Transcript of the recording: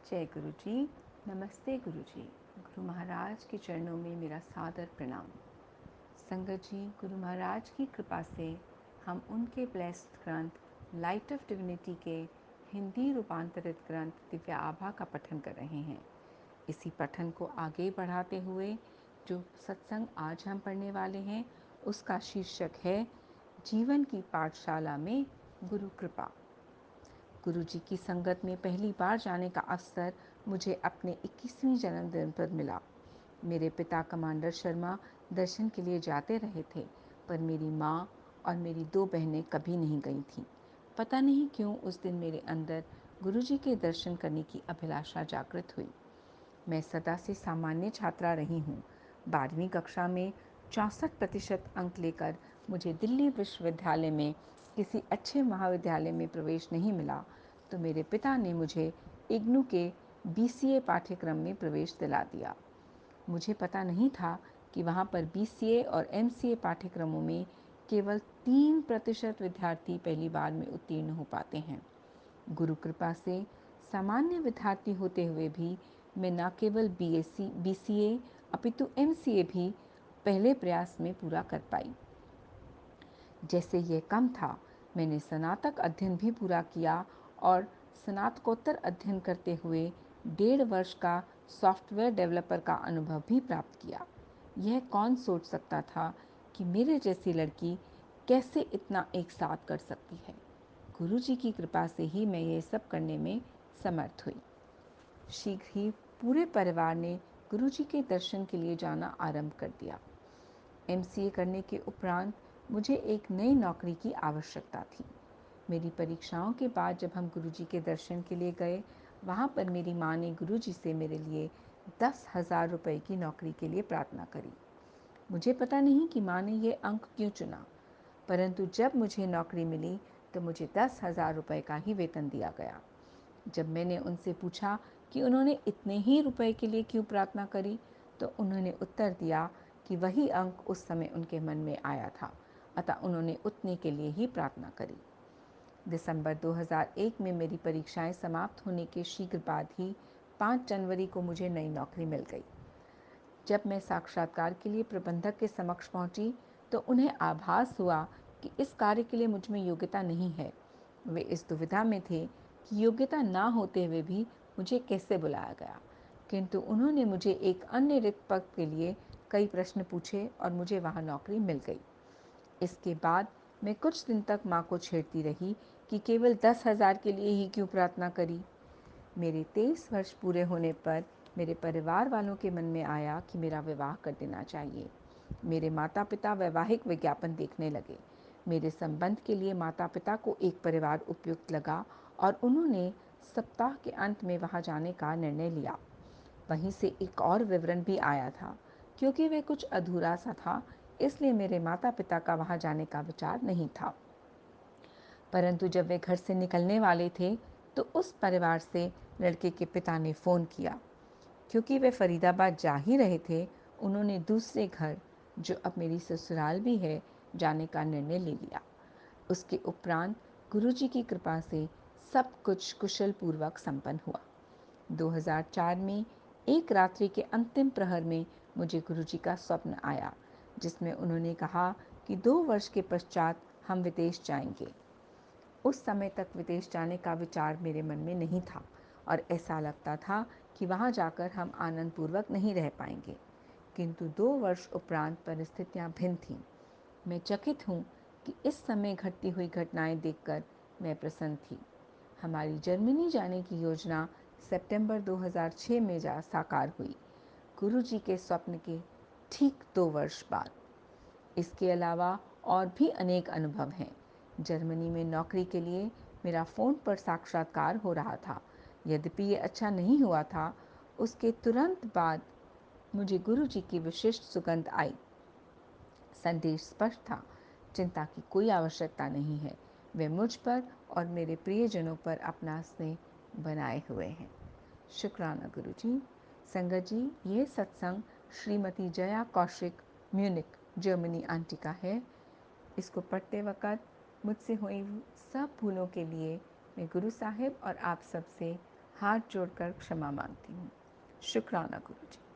जय गुरु जी। नमस्ते गुरु जी। गुरु महाराज के चरणों में मेरा सादर प्रणाम। संगत जी, गुरु महाराज की कृपा से हम उनके ब्लेस्ड ग्रंथ लाइट ऑफ डिविनिटी के हिंदी रूपांतरित ग्रंथ दिव्य आभा का पठन कर रहे हैं। इसी पठन को आगे बढ़ाते हुए जो सत्संग आज हम पढ़ने वाले हैं उसका शीर्षक है जीवन की पाठशाला में गुरु कृपा। गुरु जी की संगत में पहली बार जाने का अवसर मुझे अपने 21वीं जन्मदिन पर मिला। मेरे पिता कमांडर शर्मा दर्शन के लिए जाते रहे थे, पर मेरी माँ और मेरी 2 बहनें कभी नहीं गई थीं। पता नहीं क्यों उस दिन मेरे अंदर गुरु जी के दर्शन करने की अभिलाषा जागृत हुई। मैं सदा से सामान्य छात्रा रही हूँ। 12वीं कक्षा में 64% अंक लेकर मुझे दिल्ली विश्वविद्यालय में किसी अच्छे महाविद्यालय में प्रवेश नहीं मिला, तो मेरे पिता ने मुझे इग्नू के BCA पाठ्यक्रम में प्रवेश दिला दिया। मुझे पता नहीं था कि वहाँ पर BCA और MCA पाठ्यक्रमों में केवल 3% विद्यार्थी पहली बार में उत्तीर्ण हो पाते हैं। गुरु कृपा से सामान्य विद्यार्थी होते हुए भी मैं न केवल BCA अपितु MCA भी पहले प्रयास में पूरा कर पाई। जैसे यह कम था, मैंने स्नातक अध्ययन भी पूरा किया और स्नातकोत्तर अध्ययन करते हुए 1.5 वर्ष का सॉफ्टवेयर डेवलपर का अनुभव भी प्राप्त किया। यह कौन सोच सकता था कि मेरे जैसी लड़की कैसे इतना एक साथ कर सकती है। गुरु जी की कृपा से ही मैं ये सब करने में समर्थ हुई। शीघ्र ही पूरे परिवार ने गुरु जी के दर्शन के लिए जाना आरंभ कर दिया। MCA करने के उपरांत मुझे एक नई नौकरी की आवश्यकता थी। मेरी परीक्षाओं के बाद जब हम गुरु जी के दर्शन के लिए गए, वहाँ पर मेरी माँ ने गुरु जी से मेरे लिए 10,000 रुपये की नौकरी के लिए प्रार्थना करी। मुझे पता नहीं कि माँ ने ये अंक क्यों चुना, परंतु जब मुझे नौकरी मिली तो मुझे 10,000 रुपये का ही वेतन दिया गया। जब मैंने उनसे पूछा कि उन्होंने इतने ही रुपए के लिए क्यों प्रार्थना करी, तो उन्होंने उत्तर दिया कि वही अंक उस समय उनके मन में आया था, अतः उन्होंने उतने के लिए ही प्रार्थना करी। दिसंबर 2001 में मेरी परीक्षाएं समाप्त होने के शीघ्र बाद ही 5 जनवरी को मुझे नई नौकरी मिल गई। जब मैं साक्षात्कार के लिए प्रबंधक के समक्ष पहुंची तो उन्हें आभास हुआ कि इस कार्य के लिए मुझ में योग्यता नहीं है। वे इस दुविधा में थे कि योग्यता ना होते हुए भी मुझे कैसे बुलाया गया, किंतु उन्होंने मुझे एक अन्य रिक्त पद के लिए कई प्रश्न पूछे और मुझे वहां नौकरी मिल गई। इसके बाद मैं कुछ दिन तक माँ को छेड़ती रही कि केवल 10,000 के लिए ही क्यों प्रार्थना करी। मेरे 23 वर्ष पूरे होने पर मेरे परिवार वालों के मन में आया कि मेरा विवाह कर देना चाहिए। मेरे माता पिता वैवाहिक विज्ञापन देखने लगे। मेरे संबंध के लिए माता पिता को एक परिवार उपयुक्त लगा और उन्होंने सप्ताह के अंत में वहां जाने का निर्णय लिया। वहीं से एक और विवरण भी आया था। क्योंकि वे कुछ अधूरा सा था, इसलिए मेरे माता पिता का वहां जाने का विचार नहीं था। परंतु जब वे घर से निकलने वाले थे तो उस परिवार से लड़के के पिता ने फ़ोन किया। क्योंकि वे फरीदाबाद जा ही रहे थे, उन्होंने दूसरे घर, जो अब मेरी ससुराल भी है, जाने का निर्णय ले लिया। उसके उपरांत गुरुजी की कृपा से सब कुछ कुशल पूर्वक संपन्न हुआ। 2004 में एक रात्रि के अंतिम प्रहर में मुझे गुरुजी का स्वप्न आया, जिसमें उन्होंने कहा कि 2 वर्ष के पश्चात हम विदेश जाएंगे। उस समय तक विदेश जाने का विचार मेरे मन में नहीं था और ऐसा लगता था कि वहां जाकर हम आनंदपूर्वक नहीं रह पाएंगे, किंतु 2 वर्ष उपरांत परिस्थितियां भिन्न थीं। मैं चकित हूँ कि इस समय घटती हुई घटनाएं देखकर मैं प्रसन्न थी। हमारी जर्मनी जाने की योजना सितंबर 2006 में साकार हुई, गुरुजी के स्वप्न के ठीक 2 वर्ष बाद। इसके अलावा और भी अनेक अनुभव हैं। जर्मनी में नौकरी के लिए मेरा फ़ोन पर साक्षात्कार हो रहा था। यद्यपि ये अच्छा नहीं हुआ था, उसके तुरंत बाद मुझे गुरु जी की विशिष्ट सुगंध आई। संदेश स्पष्ट था, चिंता की कोई आवश्यकता नहीं है। वे मुझ पर और मेरे प्रियजनों पर अपना स्नेह बनाए हुए हैं। शुक्राना गुरु जी। संगत जी, ये सत्संग Shrimati Jaya Kaushik, Munich, Germany aunty का है। इसको पढ़ते वक़्त मुझसे हुई सब भूलों के लिए मैं गुरु साहिब और आप सबसे हाथ जोड़कर क्षमा मांगती हूँ। शुक्राना गुरु जी।